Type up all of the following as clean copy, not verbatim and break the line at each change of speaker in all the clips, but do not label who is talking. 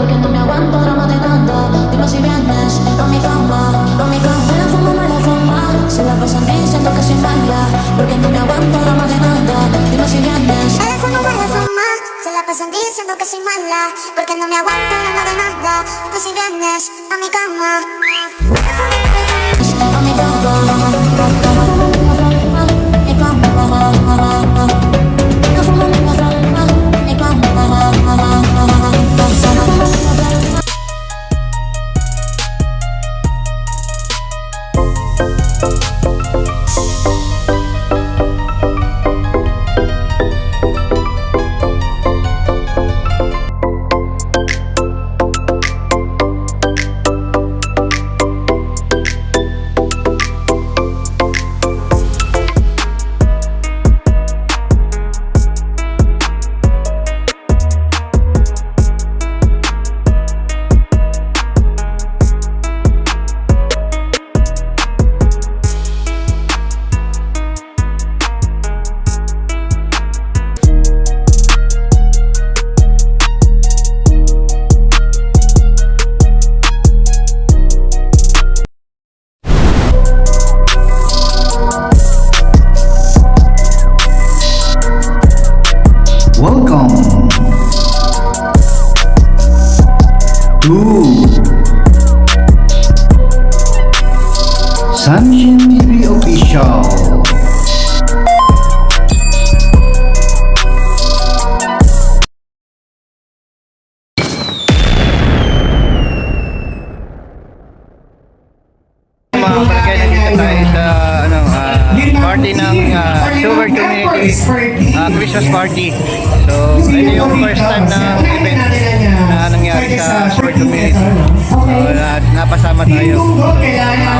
porque no me aguanto drama de nada. Dime si vienes pa' mi cama, pa' mi cama. Me la fuma, se la pasan diciendo que soy mala, porque no me aguanto drama de nada. Dime si vienes.
Me la fuma, se la pasan diciendo que soy mala, porque no me aguanto drama de nada. Dime si vienes a mi cama.
Pa' mi cama,
Welcome to Sunshine TV Official.
Mga kalagay, nandito tayo sa party ng Sugar Community Christmas party. So, ito yung first time na event na nangyari sa Sugar Community. So, napasama tayo. Mga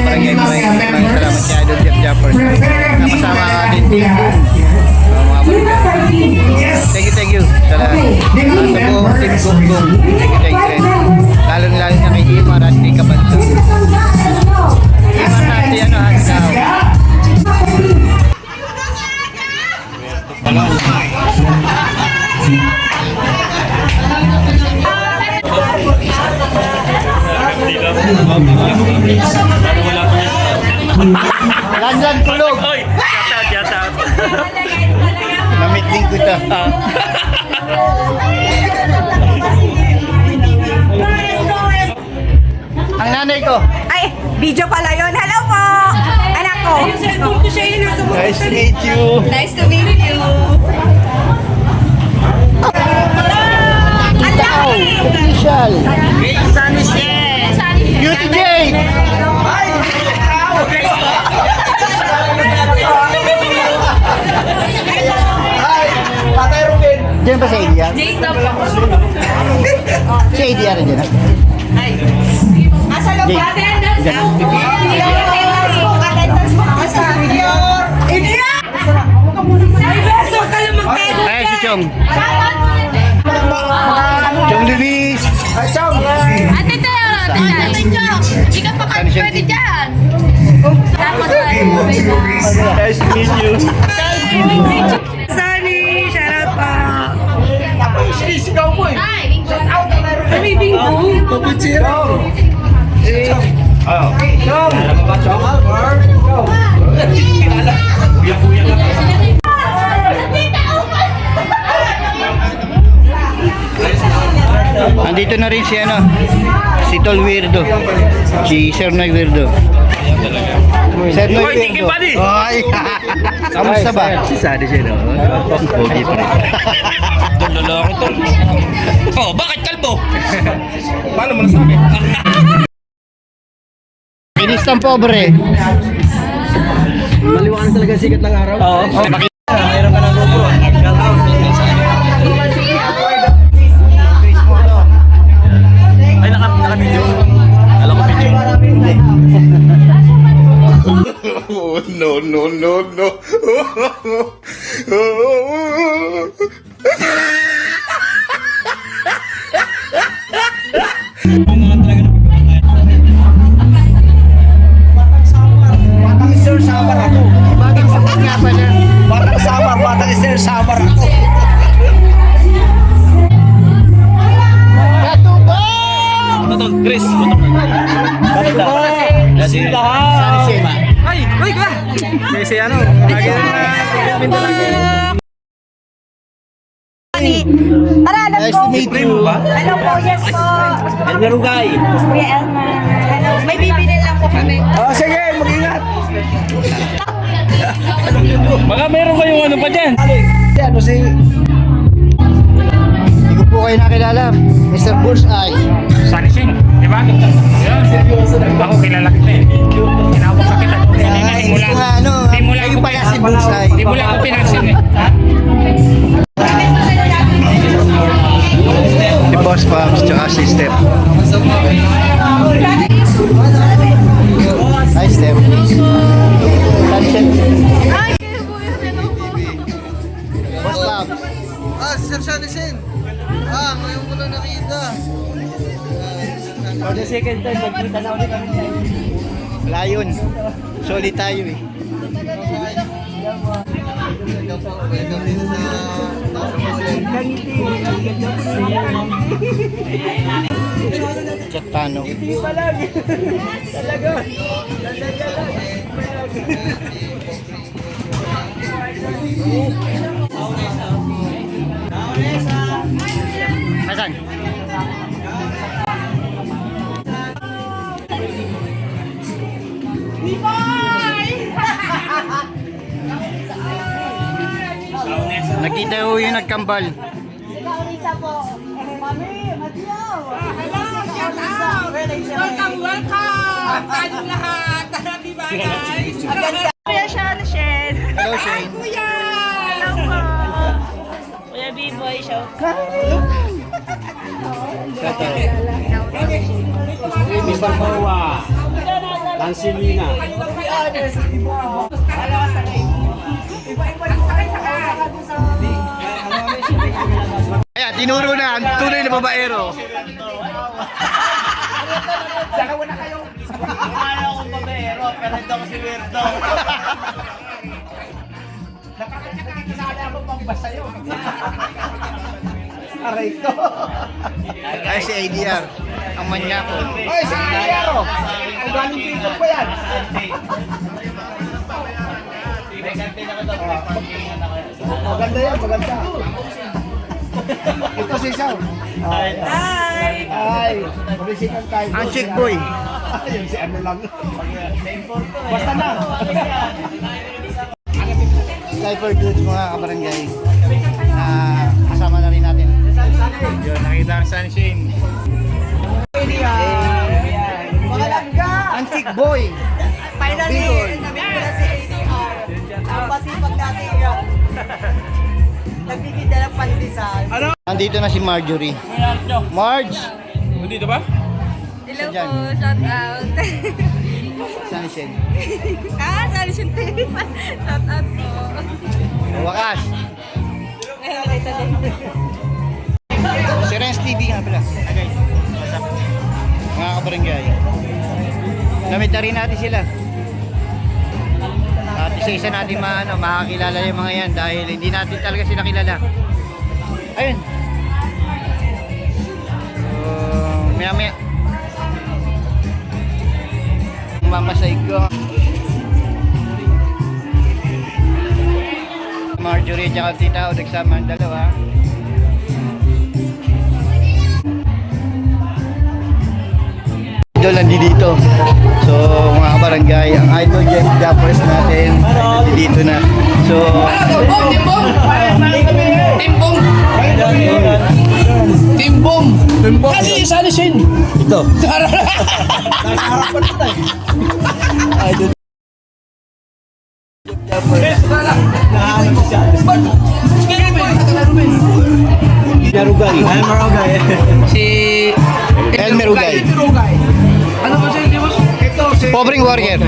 kalagay, maraming salamat kay Idol Jeff Japper. Napasama ka din Team Boom. Mga kalagay. So, thank you sa lahat. Sa buong Team Boom Boom. Thank you. Lalo-lalo na kay Imar at kay Kabanso. Imar na si Hagdaw. Lanlan kulog.
Oy, shout out.
Namiting ko ito. Ang nanay ko.
Ay, video pala yun. Hello po! Anak ko.
Nice to meet you.
Nice to meet you. Ang laki!
Official.
Sunny
Beauty J. Diyan ba sa India? Si India rin dyan.
Asa loob
Jake.
attendance
Diyan.
mo? Attendance mo. Asa India! Ay, beso ka lang mag-table.
Ay, si Chong. Chong Luis.
Ate Teo, Ate Chong, hindi ka pa pwede dyan. Tapos,
Nice to meet you.
Sunny, shout out pa.
ay,
May bingo.
Andito na rin si Tol Weirdo. Si Sir Noy Weirdo. Sir Noy
Hoy, Tiki
Weirdo.
Buddy!
Ay! Kamusta ba?
Sadi siya, no? Pogi pa rin. Dolo ako, tol. Oh, bakit kalbo? Paano mo nasabi?
Inis ng pobre.
Maliwanag talaga sikat ng araw. Oo. Mayroon ka ng GoPro. Ay, naka-video. Alam ko video.
Oh, no.
Katubang!
Ano to? Chris. Sila. Ay, uy ka. Kasi ano, lagi na pinta lagi.
Tara, let's
Nice
go.
to meet you.
Hello po, yes po.
Elmer Ugay.
Kuya Elma. Hello. May bibili lang po kami.
Oh, sige, mag-ingat. Baka meron kayong ano pa dyan.
Ano si... Hindi ko po kayo nakilala. Mr. Bullseye.
Sunny Sing, di ba? Yan. Ako kilala kita eh. Tinawag ka kita. Hindi mo lang. Hindi mo lang
kayo
ako
pala si Bullseye.
Hindi mo lang ako pinansin eh.
Si Boss Pams, tsaka si Step.
Hi, Step. Sunset. Boss Pams.
Sir Shanison. Ngayon ko lang nakita.
For the second time, magkita na ulit kami.
Wala yun. Solid tayo eh.
Welcome din sa
Chat paano? Asan? Nakita ko yung nagkambal.
Welcome. Tayong lahat. Diba guys? Kuya Shannon.
Hello, Shane.
Kuya. Hello po. Kuya B-Boy, show.
Mr. Mawa. Lansilina.
Ayan, tinuro na ang tunay na babaero. Ay, si ADR. Ang manyako.
Ay, si ADR. Ang galing dito po yan. Maganda yan, maganda. Ito si Shaw.
Hi.
Ay, mabisikan tayo.
Ang chick boy.
Ayun si ano lang. Basta na.
Sniper dudes mga kabarangay. Kasama na rin natin.
Yun, nakita ang Sunny Sing.
Ang chick boy.
Finally, nabigyan ko na si ADR. Ang pasipag natin yun. Nagbibigyan ng pandesal.
Nandito na si Marjorie. Marge!
Dito ba?
Hello
Saan
po, shout out.
Saan siya?
Sorry, syempre. Shout out po.
Wakas!
Ngayon nakita din.
Si Renz TV nga pala. Guys, what's up? Mga kabarangay. Namit na rin natin sila. At isa-isa natin makakilala yung mga yan dahil hindi natin talaga sila kilala. Ayun. Maya-maya. Mamasay ko. Marjorie at Tita O nagsama ang dalawa. Idol nandito. So mga kabarangay, ang idol Jeff Jappers natin nandito na. So
Timbong! Kasi isa na siya.
ito. Idol Jappers.
Si
Elmer Ugay.
Ano ba siya? Ito si
Pobreng warrior.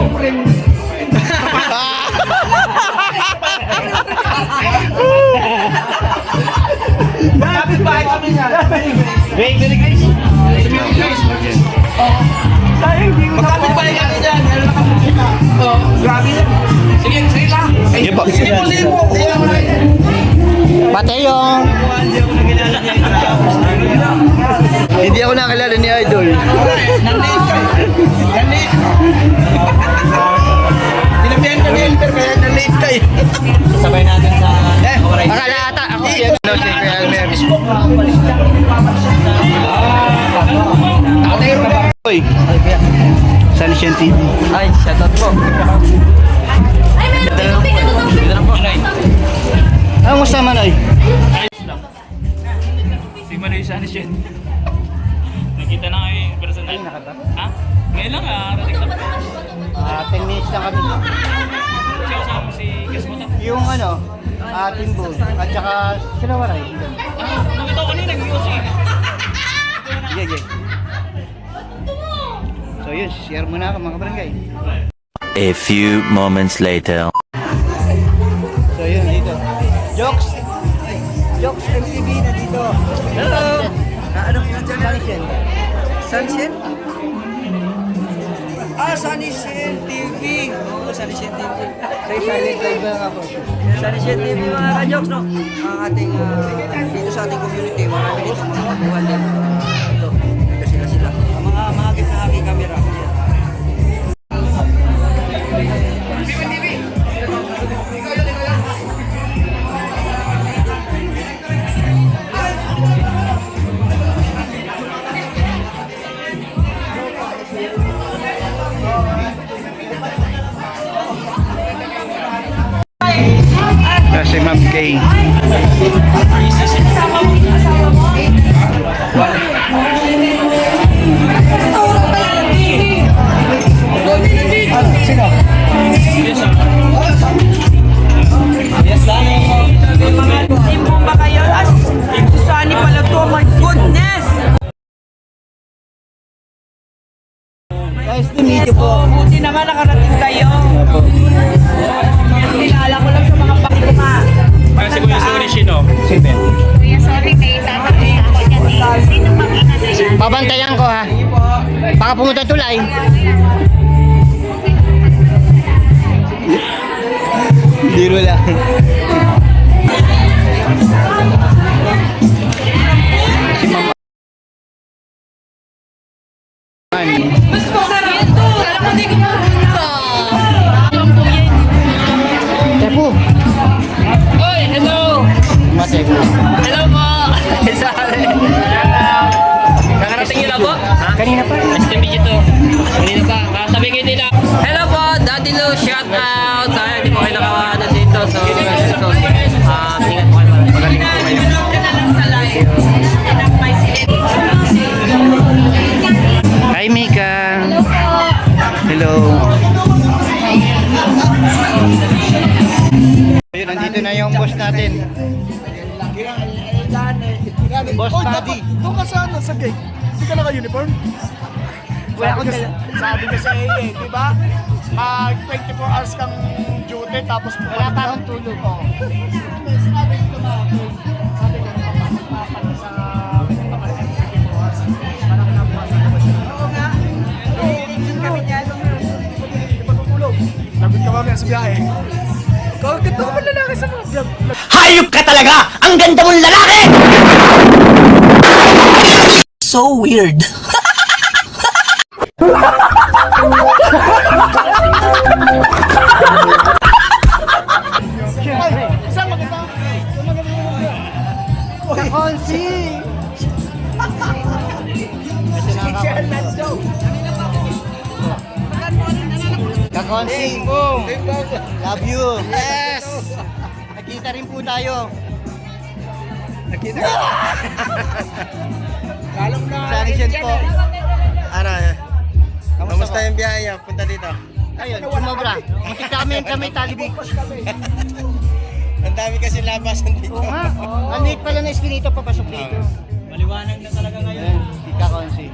Lapit bahay kami niya. Wait, guys. Magkapit bahay kami niya. Meron na kami kita. Oh, grabe na. Sige, sige lang.
Sige po.
Sige po.
Mateo. Hindi ako nakilala ni Idol.
Nanlate ka eh. Nanlate. Tinabihan ka ni Elmer kaya nanlate ka eh.
Sabay natin sa...
Akala ata ako si ano, si Kuya Elmer. Hoy, Sunshine TV.
Ay, shoutout po.
Ay, meron dito.
Dito lang po. Nay.
Ang musta Manoy?
Si Manoy sana siya. Nakita na kayo yung personal. Ha? Ngayon lang rating lang.
10 minutes lang kami.
Siya kasama si Gasmota.
Yung ano, Timbo, at saka sila Waray.
Nakita ko kanina, nag-music.
Sige. So yun, share muna ako mga barangay.
A few moments later.
So yun, dito. Jokes MTV na dito.
Hello! Ano po dyan?
Sunshine.
Sunshine? Sunshine TV. Oo, Sunshine TV.
Sa silent live lang ako.
Sunshine TV mga ka-jokes, no? Ang ating, dito sa ating community, marami dito mga kabuhan din. Ito, dito sila. Ang mga mahagip na aking camera.
Si Ma'am Kay. Sino?
Timbo ba kayo? Susani pala to, oh my goodness!
Guys, to meet you po.
Buti naman nakarating kayo. Nilala ko lang sa mga pakita.
Kasi Kuya Suri Shino.
Kuya, sorry, may tatanungin ako dyan eh. Sino pang ina na yan?
Babantayan ko ha. Baka pumunta tulay. Biro lang. Si Mama.
Mas masarap to. Alam mo, di ko pumunta. Alam po yan.
Tepo.
Oy, hello.
Matek.
Hello po. Sorry. Nakarating nila po?
Kanina pa.
Nice to meet you too. Kanina pa. Sabi kayo nila. Hello po, Daddy Lou, shout out. Sayang, hindi po kayo nakakaano dito. So, ingat po kayo. Magaling po kayo.
Hi Mika. Hello. Ayun, nandito na yung boss natin. Boss Buddy.
Doon ka sa ano, sa gate. Hindi ka naka-uniform?
Wala akong dala.
Sabi ka sa AA, di ba? 24 hours kang duty, tapos
Wala pa akong tulog.
Sabi ko na, sabi ko, papapapan sa parang 24 hours. Parang napasa na ba siya?
Oo nga. Kami niyan.
Hindi pa tutulog. Lagot ka mamaya sa biyahe. Ito ka ba lalaki sa mga vlog?
Hayop ka talaga! Ang ganda mong lalaki! So weird.
Isang maganda.
Kakonsi! Kakonsi! Love you! Yes! Nakita rin po tayo.
Nakita ka? Lalong na.
Sunshine po.
Ano?
Kamusta
yung biyahe punta dito?
Ayun, sumobra. Muntik kami sa may talibig.
Ang dami kasi labasan dito.
Oo nga. Ang liit pala na eskinito papasok dito.
Maliwanag na talaga ngayon.
Ayan, si Kakonsi.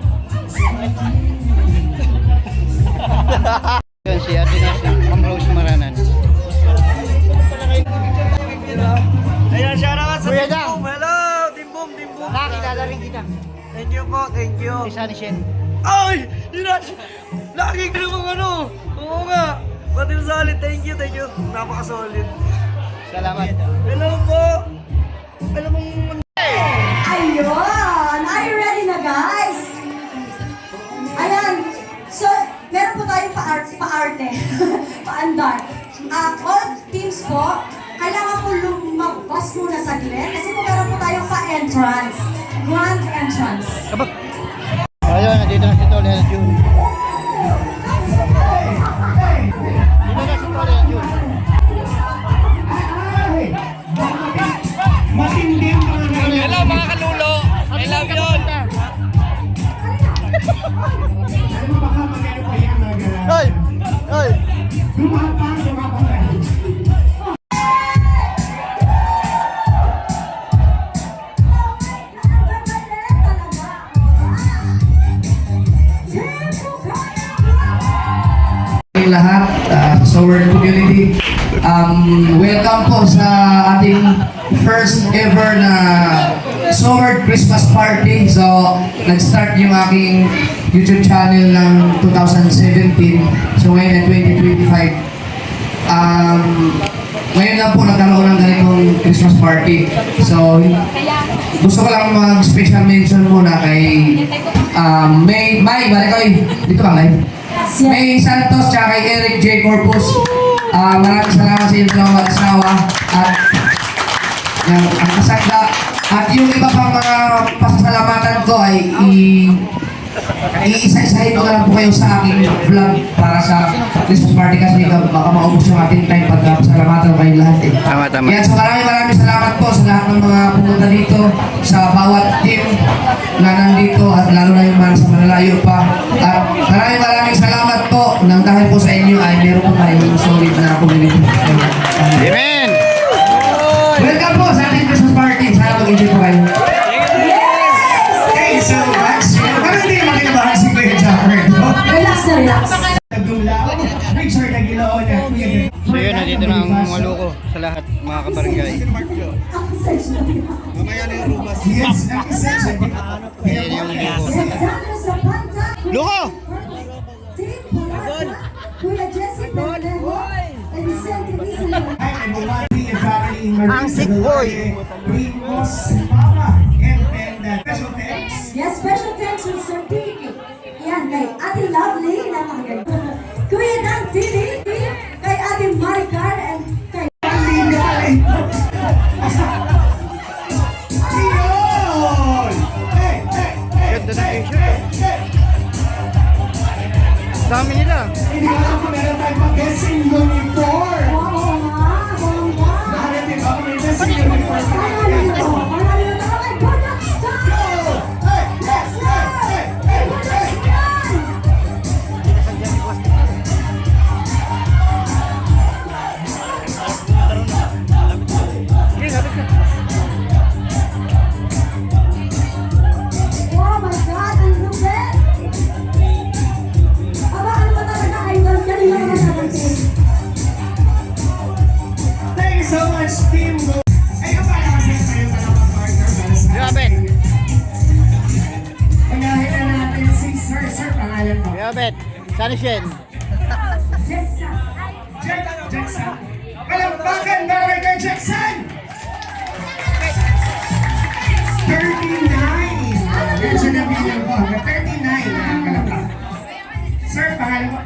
Yun, si Ate Nancy, Ma'am Rose Maranan.
Ayan, shout out sa
Kuya
Timbom.
Dang.
Hello, Timbom.
Nakakilala rin kita.
Thank you po, thank you.
Si Sunshine.
Ay! Lagi ka namang ano! Oo nga! Patil solid, thank you. Napaka-solid.
Salamat.
Hello po! Alam mong...
Ayun! Are you ready na, guys? gilid kasi kung meron po tayong pa-entrance. Grand entrance.
Ayun, nandito na si Tol and June. Dito na si Tol and June.
Hello mga kalulo. I love you.
Hoy! Hoy!
Lahat sa World Community. Welcome po sa ating first ever na Summer Christmas Party. So, nag-start yung aking YouTube channel ng 2017. So, ngayon ay 2025. Ngayon lang po nagkaroon ng ganitong Christmas party. So, gusto ko lang mag-special mention muna kay May, Barikoy, dito ba live? May Santos tsaka kay Eric J. Corpus. Maraming salamat sa inyong dalawang mag-asawa at ang kasangga. At yung iba pang mga pasasalamatan ko ay iisa-isahin ko na lang po kayo sa aking vlog para sa Christmas party kasi baka maubos yung ating time pag pasalamatan kayo lahat eh.
Tama.
Yan, so maraming salamat po sa lahat ng mga pumunta dito, sa bawat team na nandito at lalo na yung mga sa malalayo pa. At maraming salamat po nang dahil po sa inyo ay meron po tayong solid na community.
Amen!
Welcome po sa ating Christmas party. Sana mag-enjoy po kayo. Thank you so much. Parang hindi makinabahan si Kuya Jaffer.
Relax na relax.
So yun, nandito na ang mga loko sa lahat, mga kabarangay.
Yes,
Ayan yung loko. Loko!
Kuya Jesse
Ang
sick boy.
Yes, special thanks with certificate. Yan, kay Ate Lovely, napakagaling. Kuya Dan Titi, kay Ate Maricar, and kay
Ganda na t-shirt. Dami nila.
oh my God, ang lupit! Aba, ano ba talaga, idol? Kanina naman nabansin.
Thank you so much, Team Go. Ayun pa naman kayo partner para sa
Yabet!
Pagahin na natin si Sir pangalan po.
Yabet! Saan Shen?
Jackson. Palakpakan para kay Jackson! 39! Medyo nabilang po. 39 na kalapag. Sir, pangalan po.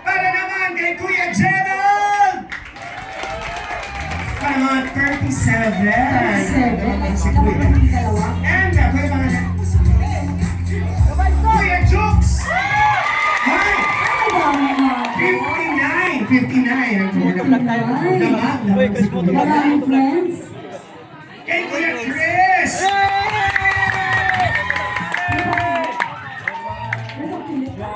Para naman kay Kuya Gerald! Para mga 37. Si Kuya. And Kuya pangalan. Kuya Jukes! Hi! 59.
Maraming friends.
Kay Kuya Chris!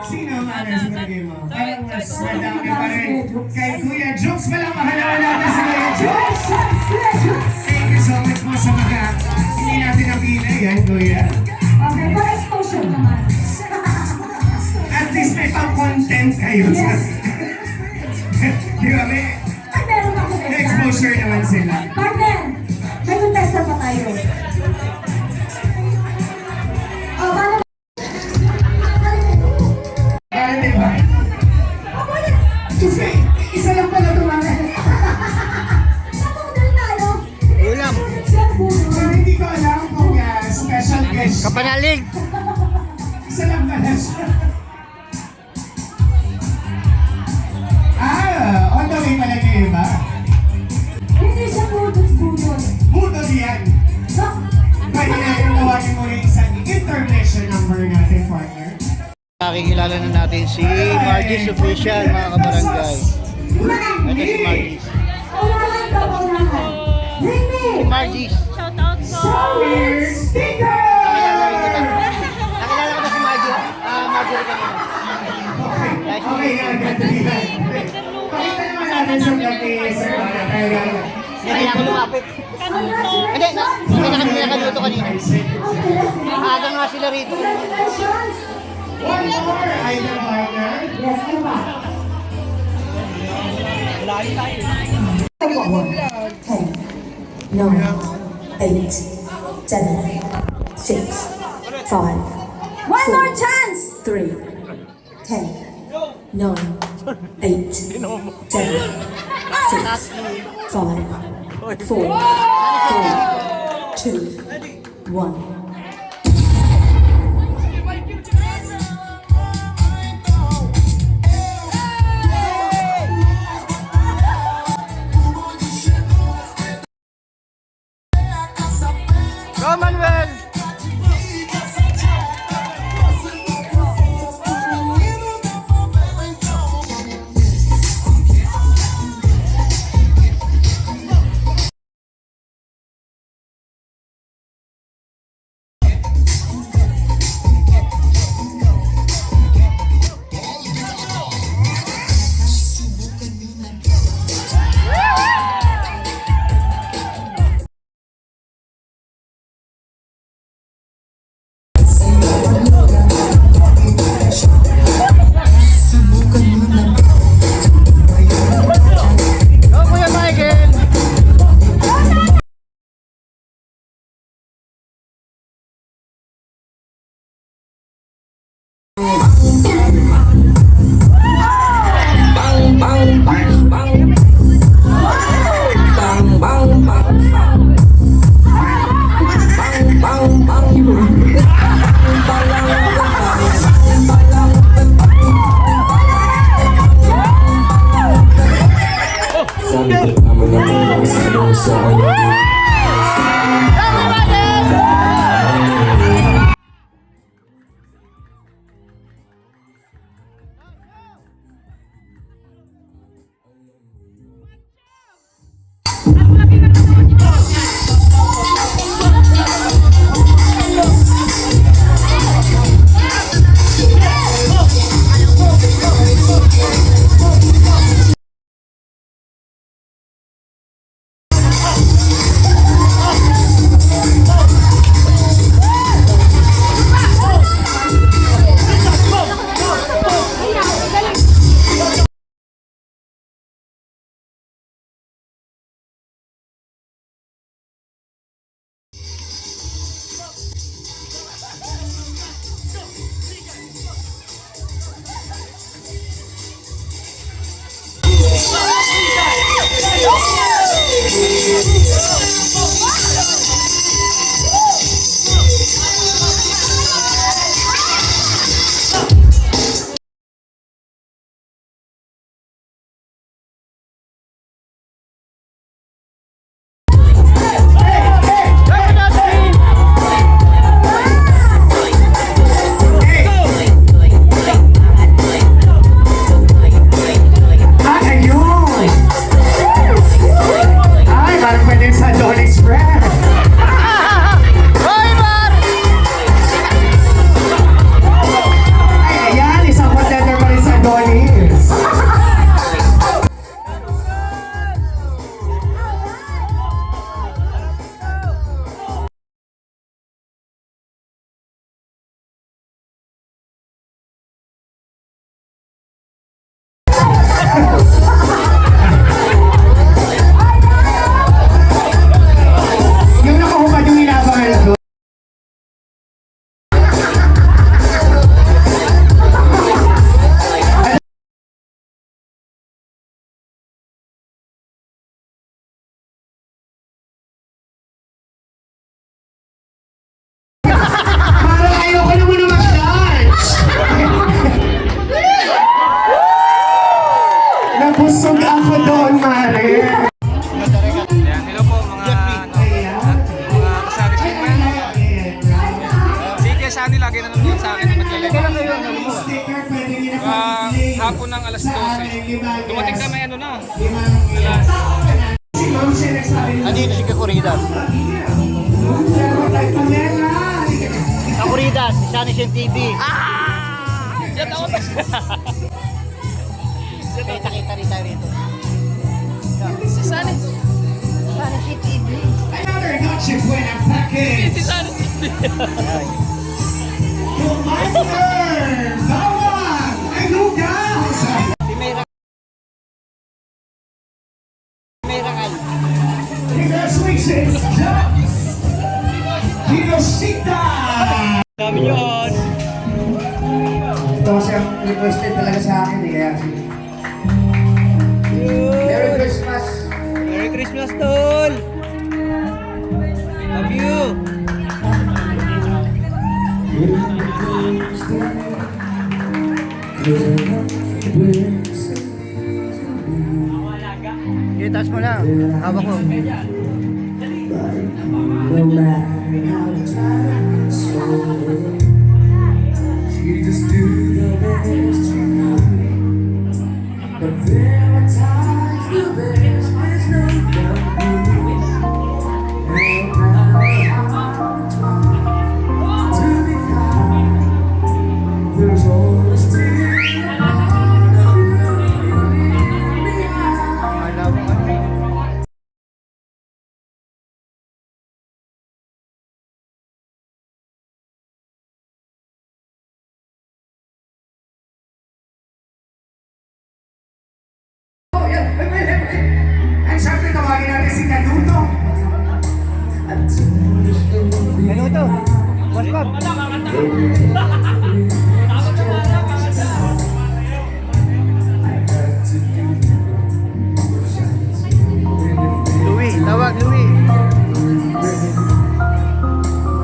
Sino ang alas sa game mo? Parang mas madami pa rin. Kay Kuya Jukes, walang mahalaman natin si Kuya Jukes! Thank you so much po sa mga hindi natin napili yan, Kuya.
Okay, para exposure naman.
At least may pang-content kayo.
Yes.
Di ba, may
Ay, meron ako extra.
exposure naman sila.
Partner, may contestant pa tayo. Oh, paano?
Parang di ba? Kasi isa lang pala tumagal.
Napudol tayo.
Ulam.
Pero hindi ko alam kung special guest.
Kapanalig!
Isa lang pala siya. On the way pala kayo ba?
Hindi siya
number natin, partner.
Nakikilala na natin si Margie's Official, mga kabarangay. Ito si Margie's. Si Margie's.
Sticker!
Nakilala ko ba si Margie? Margie rin kanina.
Okay, yan. Pakita naman natin sa vlog ni Sir Bata.
Kaya ako lumapit. Hindi, nakaluto kanina. Maaga nga sila rito.
One more item, partner.
Yes, ano ba? 10, 9, 8, 7, 6, 5. One more chance! 3, 10, 9, 8, 7, 6, 5, 4, 3, 2, 1.
Go, Manuel! Go, Kuya Michael!
Busog ako doon, Mare.
Ayan, hello po mga kasali ko. Si Tia Shani lagi nanonood
ako ng alas 12. Dumating kami ano na.
Andito si Kakuridas. Kakuridas, si Sanisen TV.
Yan ako pa.
Kita-kita rin tayo rito.
Si Sunny.
Sanisen TV.
Another noche buena package.
Si Sunny.
Master, Bawang, and Lucas. Congratulations, Jobs. Kinosita.
Dami yun.
Ito kasi ang requested talaga sa akin eh, kaya Merry Christmas.
Merry Christmas, Tol! Love you!
Sige, taas mo lang. Hawak ko.
No matter how you try, so you just do the best you can. But there are times the best is no doubt. And how I try to be kind, there's always still a part of you behind.
Alam mo ano?
Oh, yan. Ang syempre tawagin natin si Kanuto.
Ano to? What's up? Louie, tawag Louie.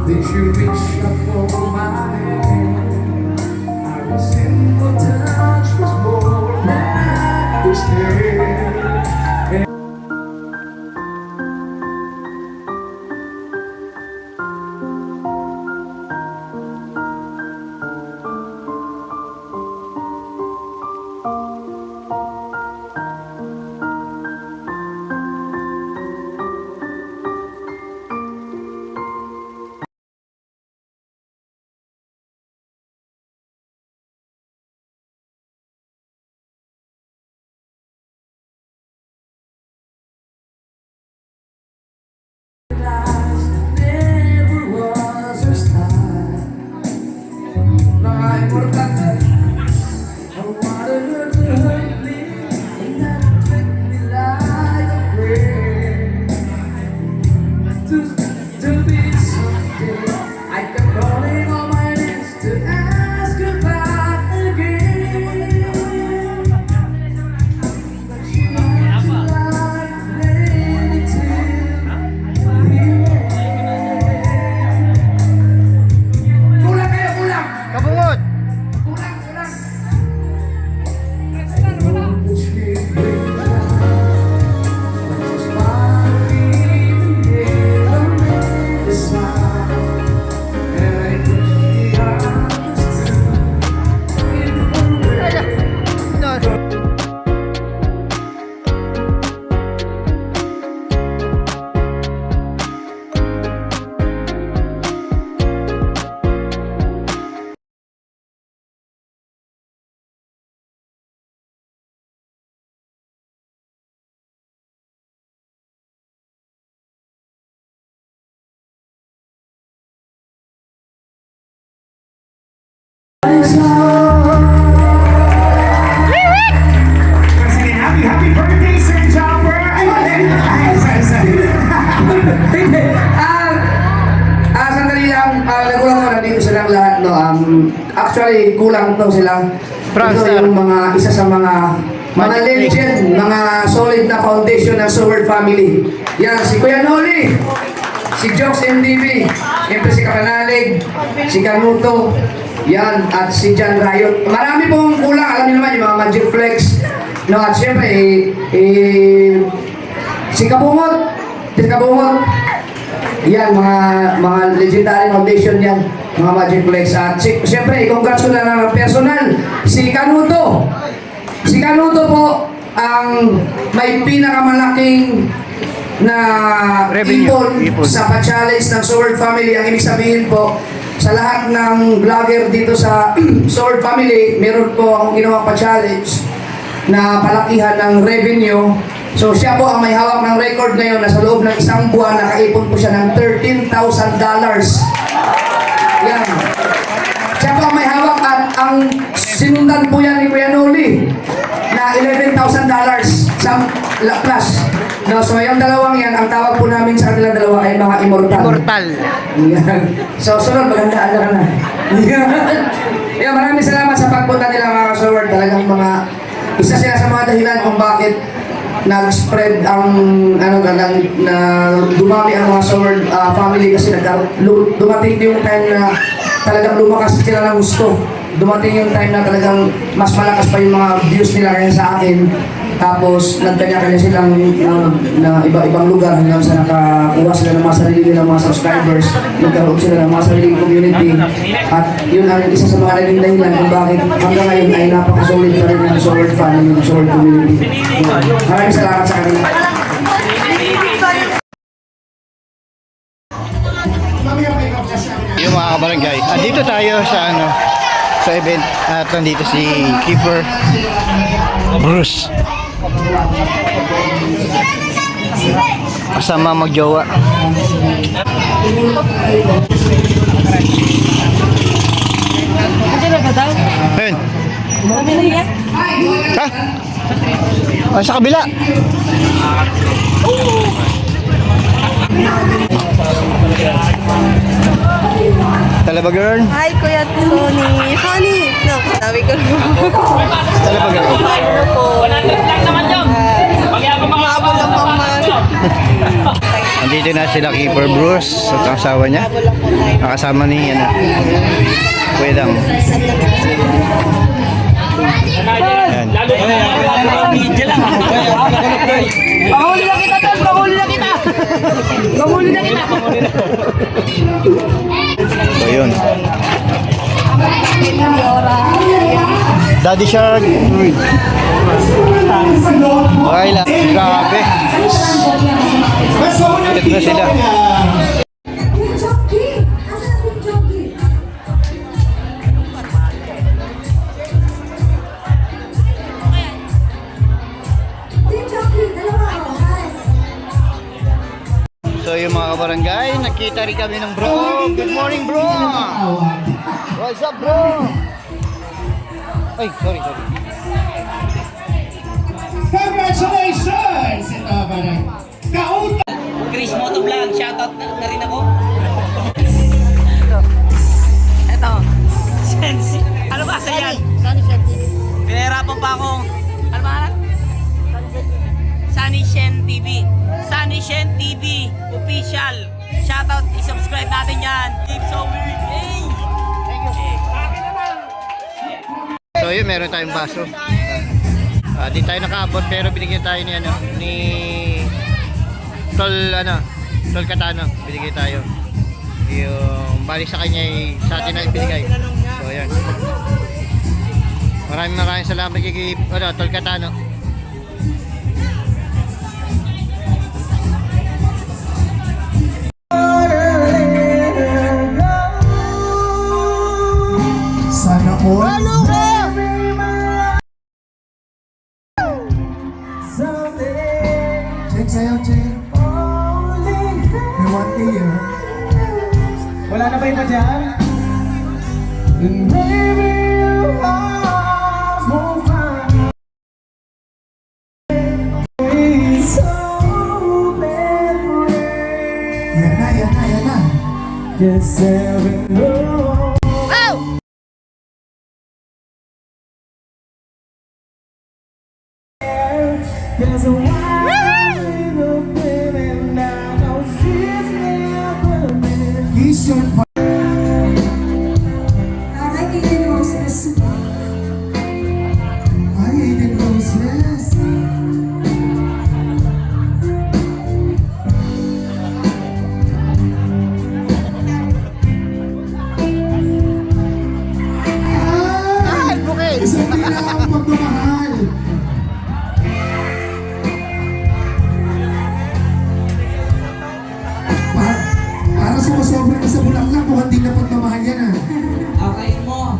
Did you reach up for my hand? Our simple touch was more than I could stand. Never was a star. Importante. I wanted her to hurt me and not treat me like a friend. To be someday, I kept calling on my knees to ask her back again. But she acted like lady till the end. Kulang kayo, kulang!
Kabungod!
Kulang, kulang! Happy birthday, Sir Jumper! Sandali lang, nagulat ko na dito silang lahat, no? Actually, kulang to sila. Ito yung mga, isa sa mga legend, mga solid na foundation ng Seward family. Yan, si Kuya Noli, si Jokes MTV, siyempre si Kakanalig, si Kanuto, yan, at si John Riot. Marami pong kulang, alam niyo naman yung mga Magic Flex, no? At siyempre, si Kabungot, yan, mga legendary foundation yan, mga Magic Flex. At siyempre, congrats ko na ng personal, si Kanuto. Si Canuto po ang may pinakamalaking na
Revenue.
ipon sa pa-challenge ng Sword Family. Ang ibig sabihin po, sa lahat ng vlogger dito sa Sword Family, meron po akong ginawa pa-challenge na palakihan ng revenue. So siya po ang may hawak ng record ngayon na sa loob ng isang buwan nakaipon po siya ng $13,000. Yan. Siya po ang may hawak at ang sinundan po yan ni Kuya Noli na $11,000 sa plus. No, so yung dalawang yan, ang tawag po namin sa kanilang dalawa ay mga immortal.
Immortal.
Yan. So sunod, magandaan na ka na. Yan, maraming salamat sa pagpunta nila mga ka-sword. Talagang mga isa sila sa mga dahilan kung bakit nag-spread ang na dumami ang mga sword family kasi dumating yung time na talagang lumakas sila ng gusto. Dumating yung time na talagang mas malakas pa yung mga views nila kaya sa akin. Tapos nagkanya-kanya silang na iba-ibang lugar hanggang sa nakakuha sila ng mga sarili nilang mga subscribers, nagkaroon sila ng mga sariling community. At yun ang isa sa mga naging dahilan kung bakit hanggang ngayon ay napakasulit pa rin ng Sword family, ng Sword community. Maraming salamat sa kanila.
Yung mga kabarangay. Dito tayo sa sa event at nandito si Keeper Bruce. Kasama magjowa. Ayun. Ha? Ah, sa kabila. Talaba girl.
Hi, Kuya Tony. Honey! No, sabi ko
Talaba girl.
ano po.
100 lang naman yun.
Mahabol lang pa man.
Nandito na sila Keeper Bruce at ang asawa niya. Nakasama ni Kuya Dang. Ayan.
Media lang.
Pahuli na kita, Tol! Pahuli na kita! Pahuli na kita!
So yun. Daddy Shark. Okay lang. Grabe. Ito na sila.
Team Jockey! Asan ang Team Jockey? Team Jockey, dalawa ako, guys.
So yung mga kabarangay, nakita rin kami ng bro. Good morning bro. What's up bro? Ay, sorry.
Congratulations! Ito ba na? Kauta!
Chris Motovlog, shoutout na rin ako. Ito. Sensi. Ano ba sa yan? Pinahirapan pa akong, ano ba? Sunny Shen TV. Sunny Shen TV official. Shoutout, i-subscribe natin yan. Keep so weird. Hey!
So yun, meron tayong baso. Di tayo nakaabot pero binigyan tayo ni Tol Katano. Binigay tayo. Yung balik sa kanya sa atin na ibinigay. So ayan. Maraming salamat kay Tol Katano.
Sana all. Check sa'yo, check. May 1 year. Wala na ba iba dyan? And maybe you are more fun. Yan na. Yes, every know. There's a wild little thing and I know she's never been. He's your
Hi, Aiden Moses.
Hi, Aiden Roses. Isang nila ang pagmamahal.
matinding na pagmamahal yan ah.
Okay mo.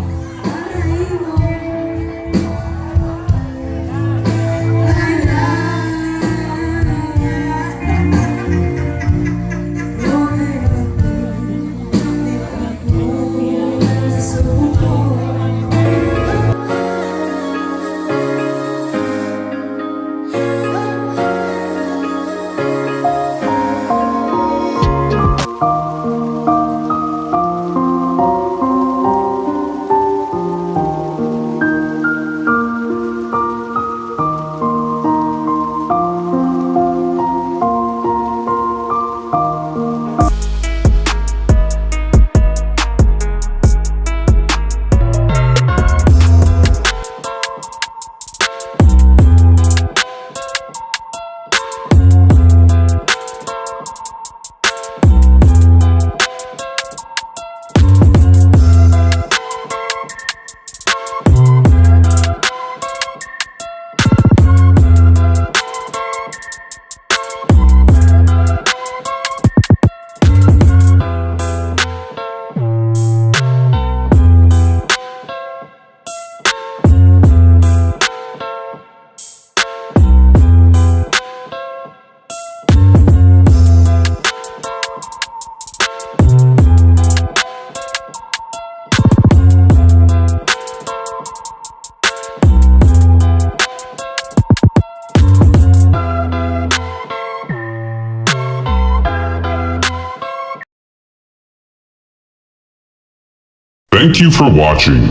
Thank you for watching.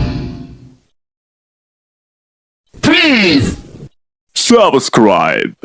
Please
Subscribe.